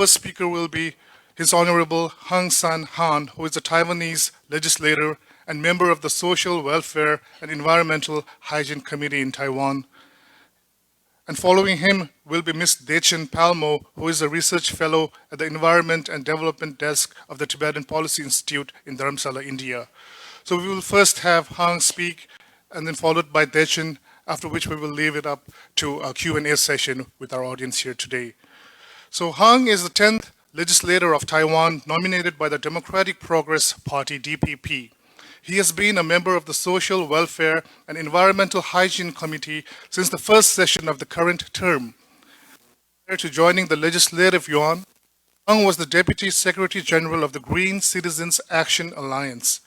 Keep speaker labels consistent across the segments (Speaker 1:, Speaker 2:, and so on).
Speaker 1: First speaker will be His Honorable Hung San Han, who is a Taiwanese legislator and member of the Social Welfare and Environmental Hygiene Committee in Taiwan. And following him will be Ms. Dechen Palmo, who is a research fellow at the Environment and Development Desk of the Tibetan Policy Institute in Dharamsala, India. So we will first have Hung speak, and then followed by Dechen, after which we will leave it up to a Q&A session with our audience here today. So Hung is the 10th legislator of Taiwan nominated by the Democratic Progress Party, DPP. He has been a member of the Social Welfare and Environmental Hygiene Committee since the first session of the current term. Prior to joining the Legislative Yuan, Hung was the Deputy Secretary General of the Green Citizens Action Alliance.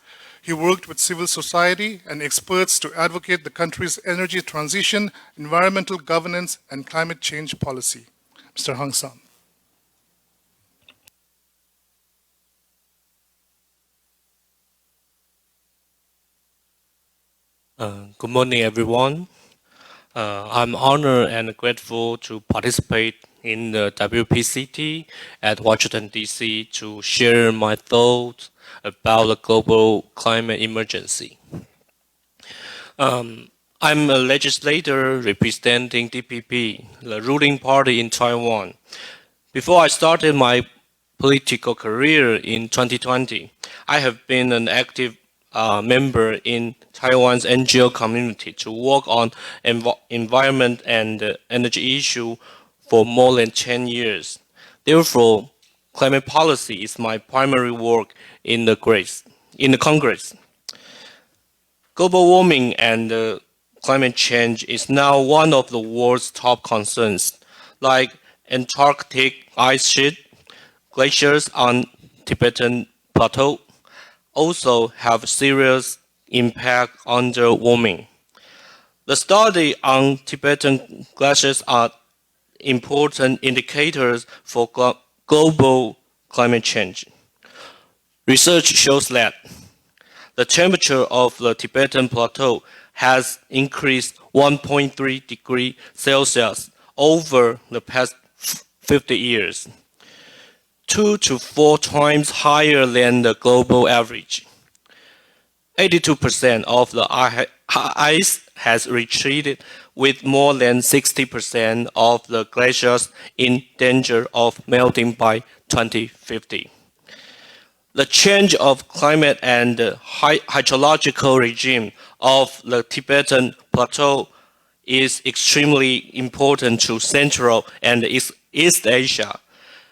Speaker 1: He worked with civil society and experts to advocate the country's energy transition, environmental governance, and climate change policy. Mr. Hung San.
Speaker 2: Good morning, everyone. I'm honored and grateful to participate in the WPCT at Washington, D.C. to share my thoughts about the global climate emergency. I'm a legislator representing DPP, the ruling party in Taiwan. Before I started my political career in 2020, I have been an active member in Taiwan's NGO community to work on environment and energy issue for more than 10 years. Therefore, climate policy is my primary work in the Congress. Global warming and climate change is now one of the world's top concerns, like Antarctic ice sheet, glaciers on Tibetan Plateau, also have serious impact on the warming. The study on Tibetan glaciers are important indicators for global climate change. Research shows that the temperature of the Tibetan Plateau has increased 1.3 degrees Celsius over the past 50 years. 2 to 4 times higher than the global average. 82% of the ice has retreated, with more than 60% of the glaciers in danger of melting by 2050. The change of climate and hydrological regime of the Tibetan Plateau is extremely important to Central and East Asia.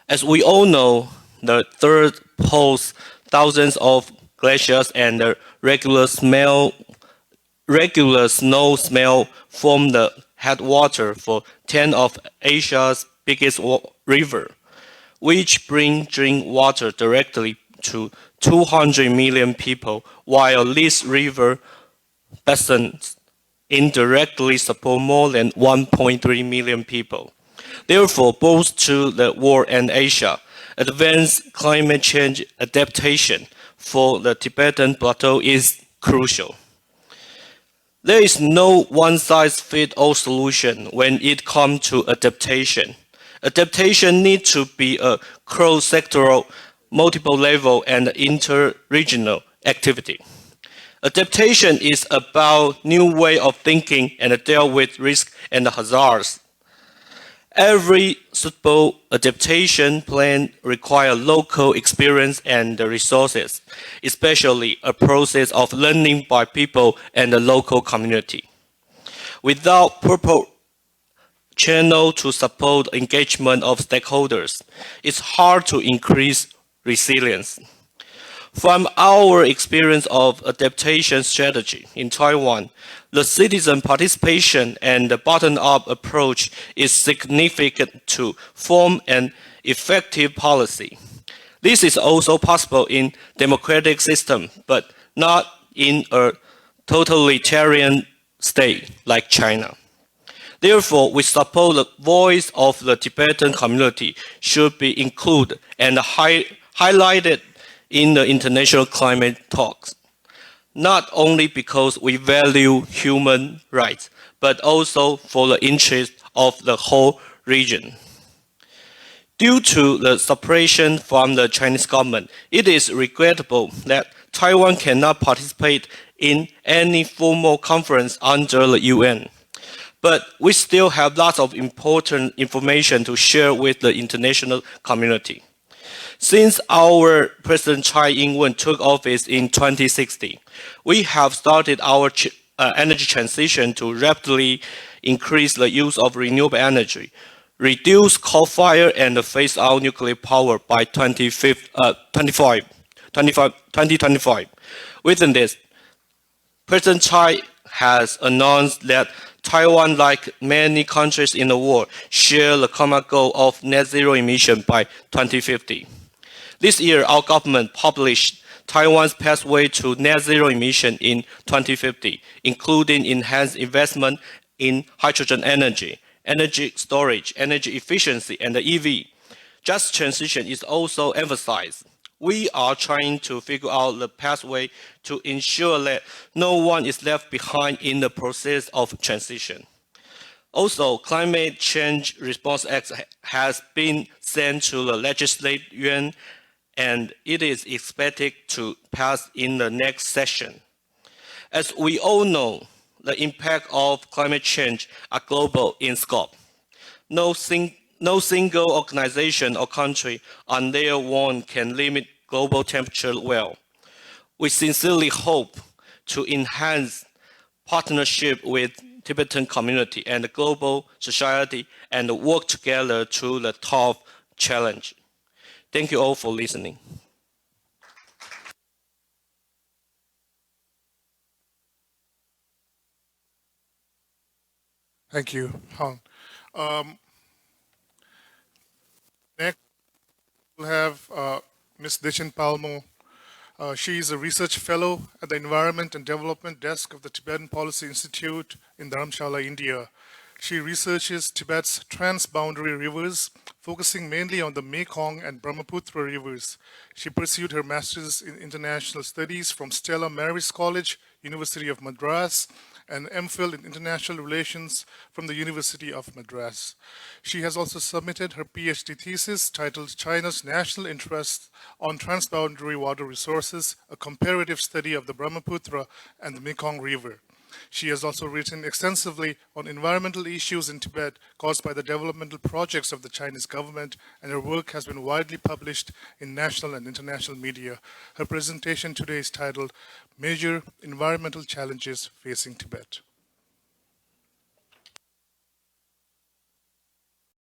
Speaker 2: As we all know, the third poles thousands of glaciers and regular snow smell form the headwater for 10 of Asia's biggest river, which bring drinking water directly to 200 million people, while these river basins indirectly support more than 1.3 million people. Therefore, both to the world and Asia, advanced climate change adaptation for the Tibetan Plateau is crucial. There is no one-size-fits-all solution when it comes to adaptation. Adaptation needs to be a cross-sectoral, multiple-level, and inter-regional activity. Adaptation is about new way of thinking and deal with risk and hazards. Every suitable adaptation plan requires local experience and resources, especially a process of learning by people and the local community. Without proper channel to support engagement of stakeholders, it's hard to increase resilience. From our experience of adaptation strategy in Taiwan, the citizen participation and the bottom-up approach is significant to form an effective policy. This is also possible in democratic system, but not in a totalitarian state like China. Therefore, we support the voice of the Tibetan community should be included and highlighted in the international climate talks, not only because we value human rights, but also for the interest of the whole region. Due to the suppression from the Chinese government, it is regrettable that Taiwan cannot participate in any formal conference under the UN. But we still have lots of important information to share with the international community. Since our President Tsai Ing-wen took office in 2016, we have started our energy transition to rapidly increase the use of renewable energy, reduce coal-fired and phase out nuclear power by 2025. Within this, President Tsai has announced that Taiwan, like many countries in the world, share the common goal of net zero emission by 2050. This year, our government published Taiwan's pathway to net zero emission in 2050, including enhanced investment in hydrogen energy, energy storage, energy efficiency, and the EV. Just transition is also emphasized. We are trying to figure out the pathway to ensure that no one is left behind in the process of transition. Also, Climate Change Response Act has been sent to the legislator and it is expected to pass in the next session. As we all know, the impact of climate change are global in scope. No single organization or country on their own can limit global temperature well. We sincerely hope to enhance partnership with Tibetan community and the global society and work together through the tough challenge. Thank you all for listening.
Speaker 1: Thank you, Hong. Next, we'll have Ms. Dechen Palmo. She is a research fellow at the Environment and Development Desk of the Tibetan Policy Institute in Dharamshala, India. She researches Tibet's transboundary rivers, focusing mainly on the Mekong and Brahmaputra rivers. She pursued her master's in international studies from Stella Maris College, University of Madras, and MPhil in International Relations from the University of Madras. She has also submitted her PhD thesis titled China's National Interests on Transboundary Water Resources, a comparative study of the Brahmaputra and the Mekong River. She has also written extensively on environmental issues in Tibet caused by the developmental projects of the Chinese government, and her work has been widely published in national and international media. Her presentation today is titled Major Environmental Challenges Facing Tibet.